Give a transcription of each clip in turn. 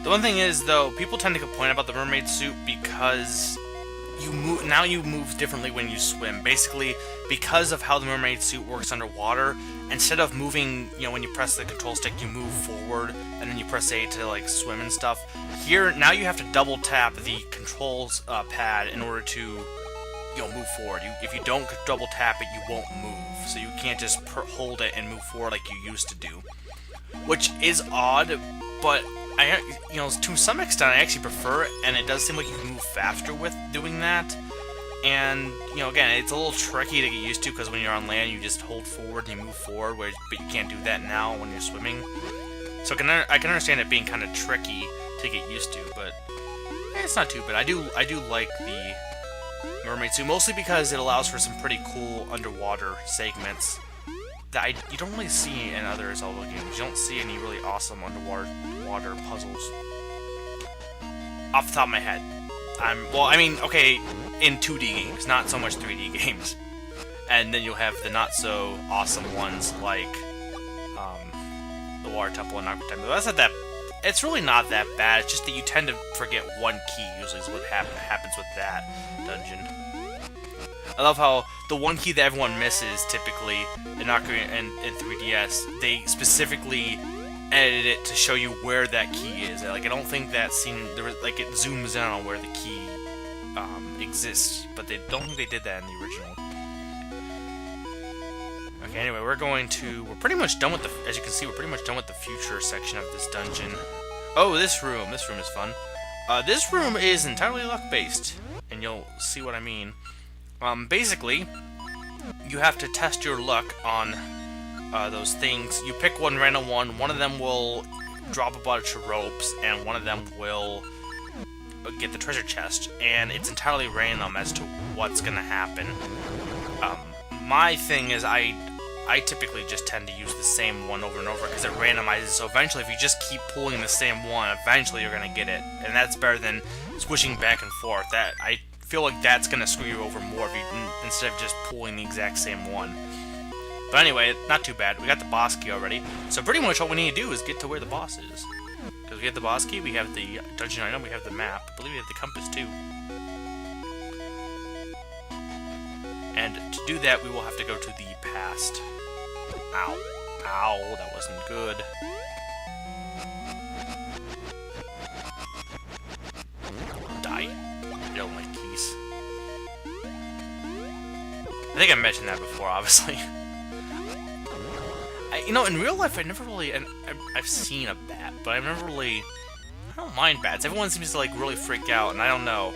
The one thing is, though, people tend to complain about the mermaid suit because you move differently when you swim. Basically, because of how the mermaid suit works underwater, instead of moving, when you press the control stick, you move forward, and then you press A to, like, swim and stuff. Here, now you have to double tap the controls pad in order to, move forward. If you don't double tap it, you won't move. So you can't just hold it and move forward like you used to do. Which is odd, but to some extent, I actually prefer it, and it does seem like you can move faster with doing that. And, again, it's a little tricky to get used to, because when you're on land, you just hold forward and you move forward, but you can't do that now when you're swimming. So I can understand it being kind of tricky to get used to, but it's not too bad. I do like the mermaid suit, mostly because it allows for some pretty cool underwater segments that you don't really see in other Zelda games. You don't see any really awesome underwater puzzles. Off the top of my head. Okay, in 2D games, not so much 3D games. And then you'll have the not-so-awesome ones like the Water Temple and Aqua Temple. It's really not that bad, it's just that you tend to forget one key, usually is what happens with that dungeon. I love how the one key that everyone misses, typically, in Ocarina and 3DS, they specifically edited it to show you where that key is. Like, I don't think that scene, it zooms in on where the key exists, but don't think they did that in the original. Okay, anyway, we're pretty much done with as you can see, we're pretty much done with the future section of this dungeon. Oh, this room is fun. This room is entirely luck-based, and you'll see what I mean. Basically, you have to test your luck on those things. You pick one random one of them will drop a bunch of ropes, and one of them will get the treasure chest, and it's entirely random as to what's gonna happen. My thing is, I typically just tend to use the same one over and over because it randomizes, so eventually if you just keep pulling the same one, eventually you're gonna get it, and that's better than switching back and forth. I feel like that's gonna screw you over more if instead of just pulling the exact same one. But anyway, not too bad. We got the boss key already, so pretty much all we need to do is get to where the boss is. Because we have the boss key, we have the dungeon item, we have the map, I believe we have the compass too. And to do that, we will have to go to the past. Ow. Ow, that wasn't good. Die. I don't like keys. I think I mentioned that before, obviously. In real life, I've seen a bat, but I don't mind bats. Everyone seems to, really freak out, and I don't know.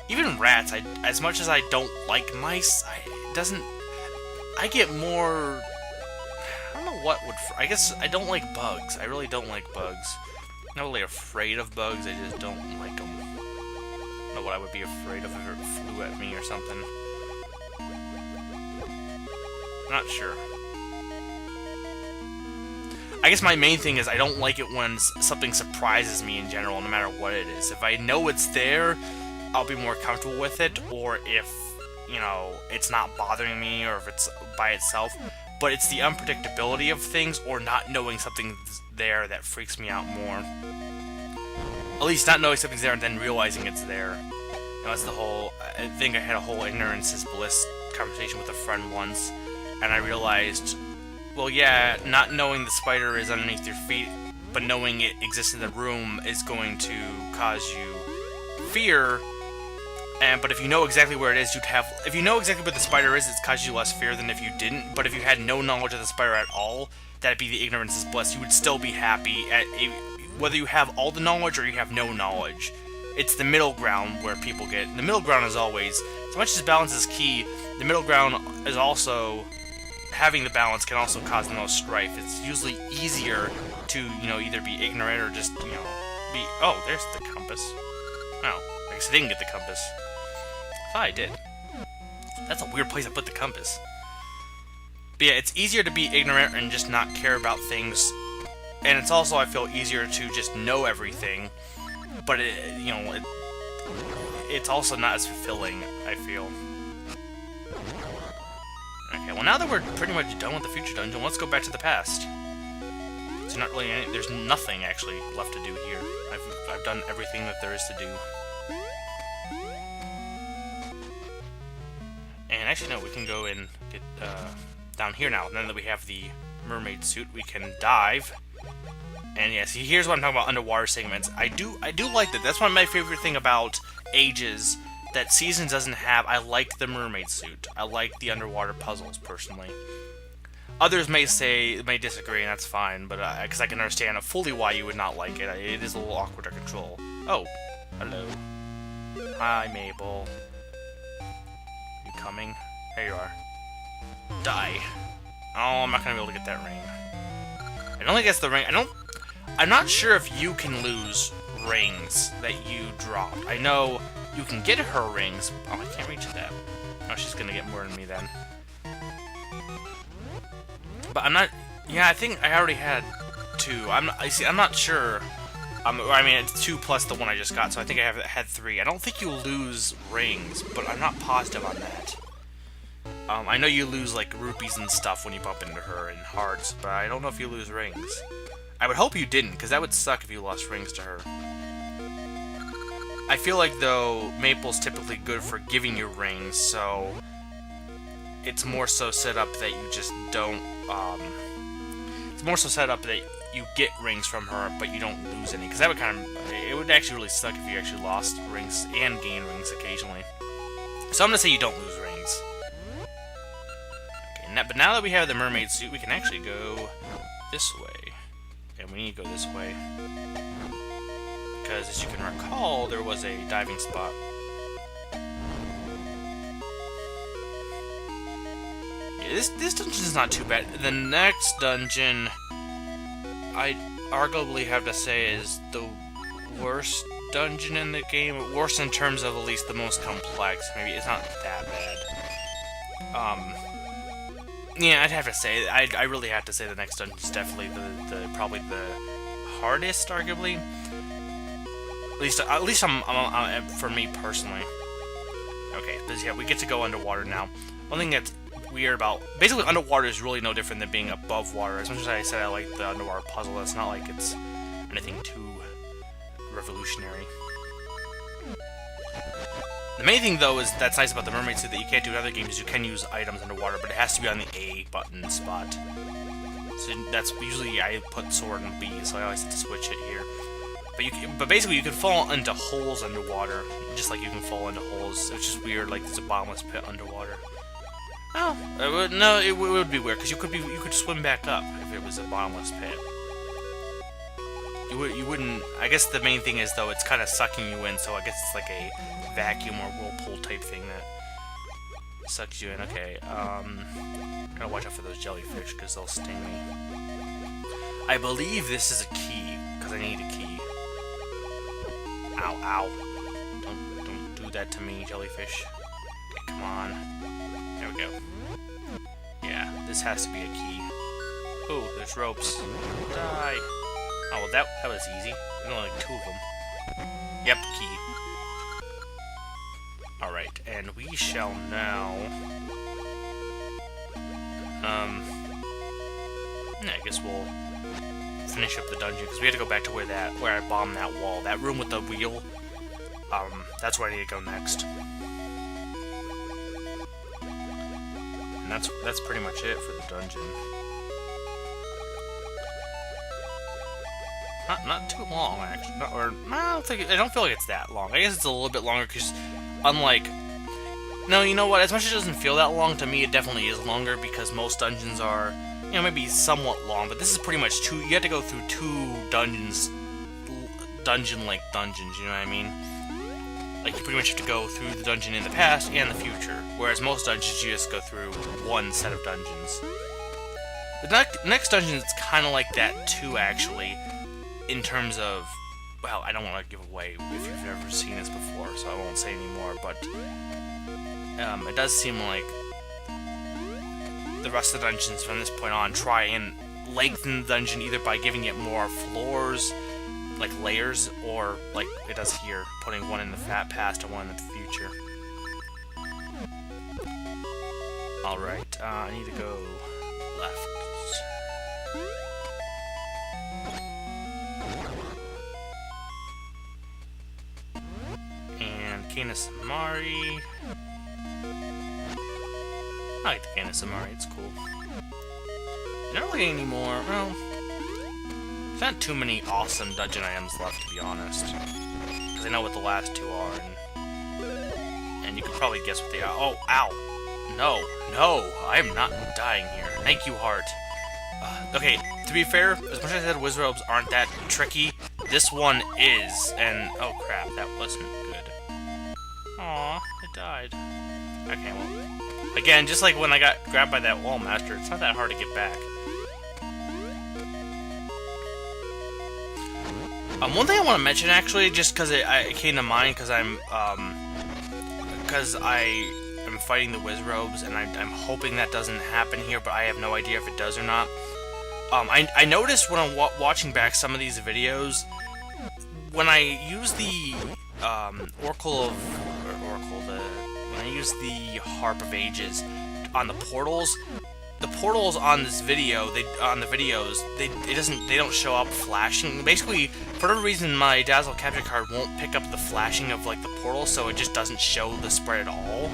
Even rats, as much as I don't like mice, I get more, I don't know what would, I guess I don't like bugs. I really don't like bugs. I'm not really afraid of bugs, I just don't like them. I don't know what I would be afraid of if it flew at me or something. I'm not sure. I guess my main thing is I don't like it when something surprises me in general, no matter what it is. If I know it's there, I'll be more comfortable with it, or if, it's not bothering me, or if it's by itself. But it's the unpredictability of things, or not knowing something's there that freaks me out more. At least not knowing something's there and then realizing it's there. That's the whole, I think I had a whole ignorance is bliss conversation with a friend once, and I realized, well, yeah, not knowing the spider is underneath your feet, but knowing it exists in the room is going to cause you fear. But if you know exactly where it is, if you know exactly where the spider is, it's causes you less fear than if you didn't. But if you had no knowledge of the spider at all, that'd be the ignorance is bliss. You would still be happy whether you have all the knowledge or you have no knowledge. It's the middle ground where people get. The middle ground is always, as much as balance is key, the middle ground is also, having the balance can also cause the most strife. It's usually easier to, either be ignorant or just, be, oh, there's the compass. Oh, I guess I didn't get the compass. I thought I did. That's a weird place to put the compass. But yeah, it's easier to be ignorant and just not care about things. And it's also, I feel, easier to just know everything. But, it's also not as fulfilling, I feel. Okay, well now that we're pretty much done with the future dungeon, let's go back to the past. There's nothing actually left to do here. I've I've done everything that there is to do. And actually, no, we can go and get down here now. Now that we have the mermaid suit, we can dive. And yeah, see, here's what I'm talking about, underwater segments. I do like that. That's one of my favorite thing about Ages that Seasons doesn't have. I like the mermaid suit. I like the underwater puzzles, personally. Others may disagree, and that's fine, but because I can understand fully why you would not like it. It is a little awkward to control. Oh, hello. Hi, Mabel. You coming? There you are. Die. Oh, I'm not gonna be able to get that ring. I don't think that's the ring. I'm not sure if you can lose rings that you drop. I know you can get her rings. Oh, I can't reach that. Oh, she's gonna get more than me then. But I'm not. Yeah, I think I already had 2. I'm not sure. I mean, it's 2 plus the one I just got, so I think I had 3. I don't think you lose rings, but I'm not positive on that. I know you lose like rupees and stuff when you bump into her and hearts, but I don't know if you lose rings. I would hope you didn't, because that would suck if you lost rings to her. I feel like, though, Maple's typically good for giving you rings, so it's more so set up that you just don't, it's more so set up that you get rings from her, but you don't lose any, because that would it would actually really suck if you actually lost rings and gained rings occasionally. So I'm going to say you don't lose rings. Okay, but now that we have the mermaid suit, we can actually go this way. And we need to go this way. Because, as you can recall, there was a diving spot. Yeah, this dungeon's not too bad. The next dungeon, I'd arguably have to say, is the worst dungeon in the game. Worst in terms of at least the most complex. Maybe it's not that bad. Yeah, I'd have to say, I really have to say the next dungeon is definitely probably the hardest, arguably. At least I'm for me personally. Okay, but yeah, we get to go underwater now. One thing that's weird about basically underwater is really no different than being above water. As much as I said I like the underwater puzzle, it's not like it's anything too revolutionary. The main thing, though, is that's nice about the mermaid suit that you can't do in other games. You can use items underwater, but it has to be on the A button spot. So that's usually I put sword and B, so I always have to switch it here. But basically, you can fall into holes underwater, just like you can fall into holes, which is weird. Like there's a bottomless pit underwater. Oh, it would be weird because you could swim back up if it was a bottomless pit. You wouldn't. I guess the main thing is, though, it's kind of sucking you in, so I guess it's like a vacuum or whirlpool type thing that sucks you in. Okay, gotta watch out for those jellyfish because they'll sting me. I believe this is a key because I need a key. Ow, ow! Don't do that to me, jellyfish. Okay, come on. There we go. Yeah, this has to be a key. Oh, there's ropes. Die. Oh, well, that was easy. There's only like 2 of them. Yep, key. Alright, and we shall now... I guess we'll finish up the dungeon, because we have to go back to where I bombed that wall. That room with the wheel, that's where I need to go next. And that's pretty much it for the dungeon. Not too long, actually. I don't feel like it's that long. I guess it's a little bit longer because, unlike... No, you know what? As much as it doesn't feel that long, to me it definitely is longer because most dungeons are, maybe somewhat long. But this is pretty much 2... You have to go through 2 dungeons, dungeon-like dungeons, you know what I mean? Like, you pretty much have to go through the dungeon in the past and the future. Whereas most dungeons, you just go through 1 set of dungeons. The next dungeon is kind of like that, too, actually. In terms of, well, I don't want to give away if you've never seen this before, so I won't say anymore, but it does seem like the rest of the dungeons from this point on try and lengthen the dungeon either by giving it more floors, like layers, or like it does here, putting one in the past and one in the future. Alright, I need to go left. Samari. I like the Kana Samari, it's cool. Not really anymore. Well, there's not too many awesome dungeon items left, to be honest. Because I know what the last two are, and you could probably guess what they are. Oh, ow! No, no! I am not dying here. Thank you, heart. Okay, to be fair, as much as I said Wizrobes aren't that tricky, this one is, and oh crap, that wasn't good. Aw, it died. Okay, well, again, just like when I got grabbed by that wall master, it's not that hard to get back. One thing I want to mention, actually, just because it came to mind, because I am fighting the Wizrobes, and I'm hoping that doesn't happen here, but I have no idea if it does or not. I noticed when I'm watching back some of these videos, when I use the when I use the Harp of Ages on the portals on this video, they don't show up flashing. Basically, for whatever reason, my Dazzle capture card won't pick up the flashing of like the portal, so it just doesn't show the spread at all.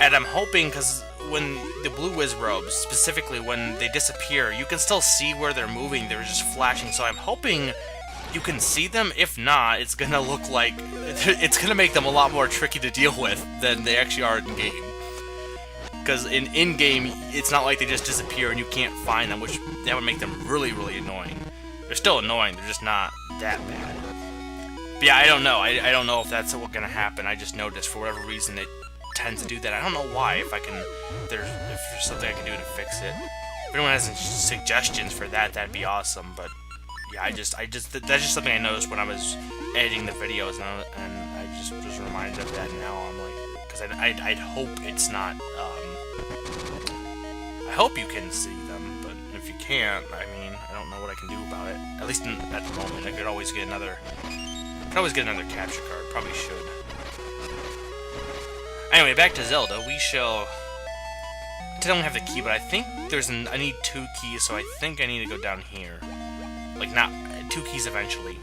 And I'm hoping, because when the blue Wizrobes, specifically when they disappear, you can still see where they're moving, they're just flashing, so I'm hoping you can see them. If not, it's gonna look like, it's gonna make them a lot more tricky to deal with than they actually are in-game. Because in-game, it's not like they just disappear and you can't find them, which that would make them really, really annoying. They're still annoying, they're just not that bad. But yeah, I don't know. I don't know if that's what's gonna happen. I just noticed, for whatever reason, it tends to do that. I don't know why. If there's something I can do to fix it. If anyone has any suggestions for that, that'd be awesome. But yeah, that's just something I noticed when I was editing the videos, and I just was reminded of that now. I'm like, because I'd hope it's not. I hope you can see them, but if you can't, I mean, I don't know what I can do about it. At least at the moment, I could always get another. Capture card. Probably should. Anyway, back to Zelda. We shall. I don't have the key, but I think I need 2 keys, so I think I need to go down here. Like, not 2 keys eventually.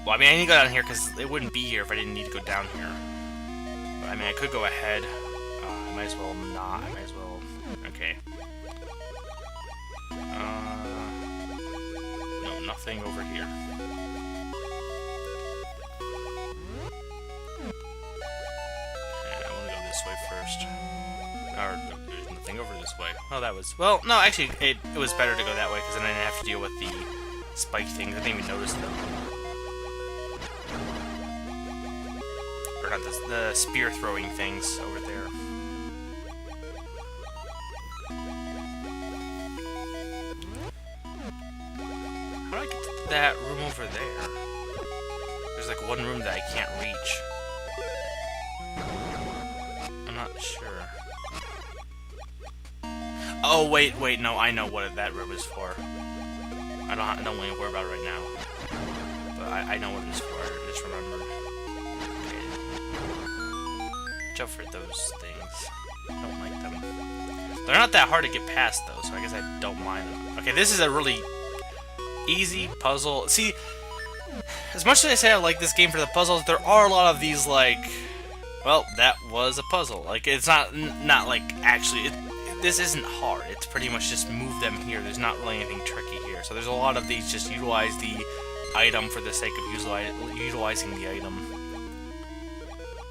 Well, I mean, I need to go down here because it wouldn't be here if I didn't need to go down here. But, I mean, I could go ahead. I might as well not. I might as well. Okay. No, nothing over here. This way first. Or, there's nothing over this way. Oh, that was... Well, no, actually, it was better to go that way, because then I didn't have to deal with the spike things. I didn't even notice them. Or not, the spear-throwing things over there. How do I get to that room over there? There's, like, one room that I can't reach. Not sure. Oh wait, no, I know what that room is for. I don't want to worry about it right now. But I know what it is for. I just remembered. Okay. Watch out for those things. I don't like them. They're not that hard to get past though, so I guess I don't mind them. Okay, this is a really easy puzzle. See, as much as I say I like this game for the puzzles, there are a lot of these like. Well, that was a puzzle. Like, it's not like, actually, this isn't hard. It's pretty much just move them here. There's not really anything tricky here. So there's a lot of these, just utilize the item for the sake of utilizing the item.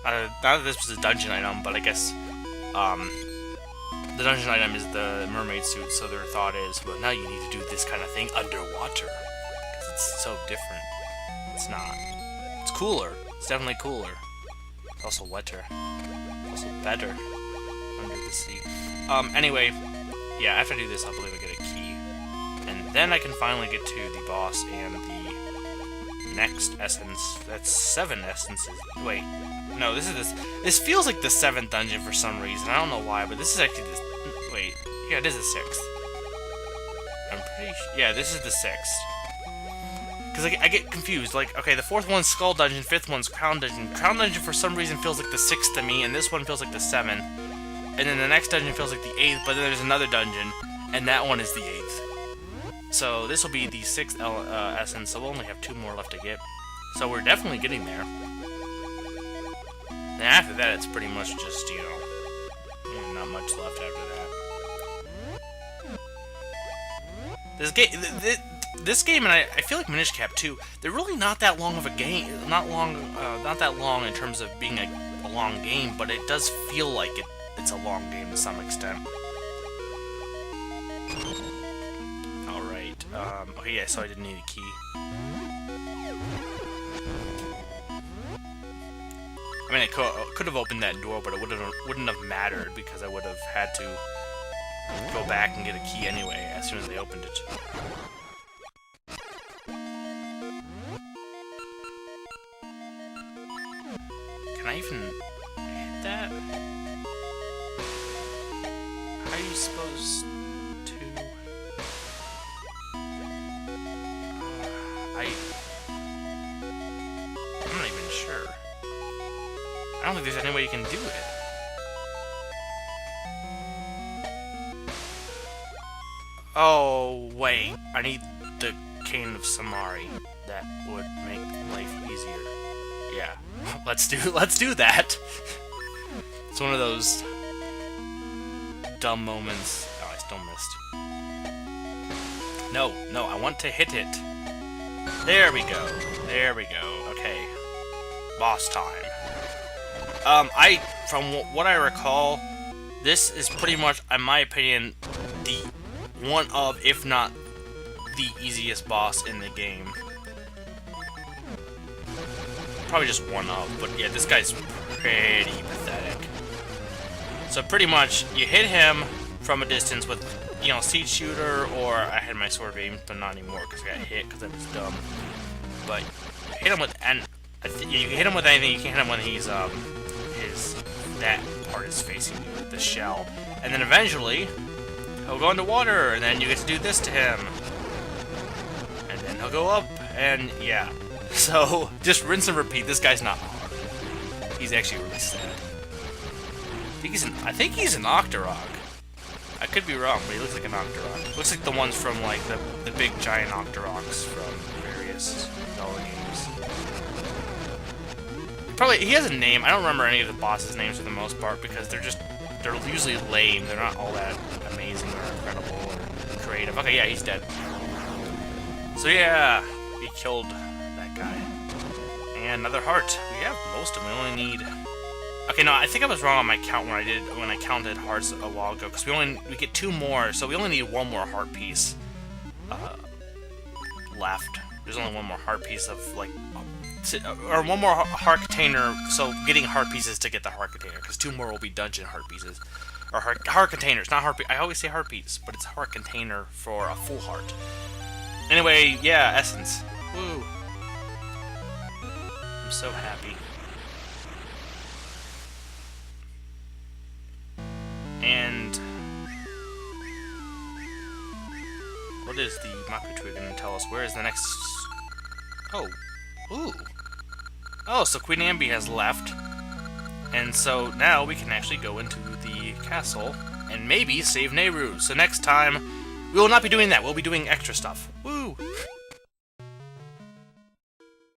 Not that this was a dungeon item, but I guess, the dungeon item is the Mermaid Suit, so their thought is, well, now you need to do this kind of thing underwater. Because it's so different. It's not. It's cooler. It's definitely cooler. It's also wetter. It's also better under the sea. Anyway, yeah, after I do this, I believe I get a key. And then I can finally get to the boss and the next essence. That's 7 essences. Wait, no, this feels like the 7th dungeon for some reason. I don't know why, but this is actually the... Wait, yeah, it is the 6th. I'm pretty sure... Yeah, this is the 6th. Because I get confused, like, okay, the 4th one's Skull Dungeon, 5th one's Crown Dungeon. Crown Dungeon for some reason feels like the 6th to me, and this one feels like the 7th. And then the next dungeon feels like the 8th, but then there's another dungeon, and that one is the 8th. So this will be the 6th essence, so we'll only have 2 more left to get. So we're definitely getting there. And after that, it's pretty much just, not much left after that. This game, and I feel like Minish Cap too, they're really not that long of a game. Not that long in terms of being a long game, but it does feel like it's a long game to some extent. Alright, okay, yeah, so I didn't need a key. I mean, I could have opened that door, but it wouldn't have mattered because I would have had to go back and get a key anyway as soon as they opened it. Can I even hit that? How are you supposed to? I'm not even sure. I don't think there's any way you can do it. Oh, wait. I need the Cane of Samari. That would make life easier. Yeah. Let's do that. It's one of those dumb moments. Oh, I still missed. No, I want to hit it. There we go. There we go. Okay. Boss time. From what I recall, this is pretty much, in my opinion, the one of, if not the easiest boss in the game. Probably just one of, but yeah, this guy's pretty pathetic. So pretty much, you hit him from a distance with, Seed Shooter, or I had my sword aimed, but not anymore because I got hit because I was dumb. But you hit him with, and you can hit him with anything. You can't hit him when he's that part is facing you with the shell, and then eventually he'll go into water, and then you get to do this to him, and then he'll go up, and yeah. So just rinse and repeat. This guy's not hard. He's actually really sad. I think he's an Octorok. I could be wrong, but he looks like an Octorok. Looks like the ones from like the big giant Octoroks from various Zelda games. He has a name. I don't remember any of the bosses' names for the most part because they're usually lame. They're not all that amazing or incredible or creative. Okay, yeah, he's dead. So yeah, we killed that guy. And another heart. We have most of them. We only need. Okay, no, I think I was wrong on my count when I counted hearts a while ago because we get 2 more, so we only need 1 more heart piece left. There's only 1 more heart piece of like. Or 1 more heart container, so getting heart pieces to get the heart container, because 2 more will be dungeon heart pieces. Or heart containers, not heart piece. I always say heart piece, but it's heart container for a full heart. Anyway, yeah, essence. Woo. I'm so happy. And what is the Maku Tree going to tell us? Where is the next? Oh. Ooh. Oh, so Queen Ambi has left. And so now we can actually go into the castle and maybe save Nehru. So next time, we will not be doing that. We'll be doing extra stuff. Woo!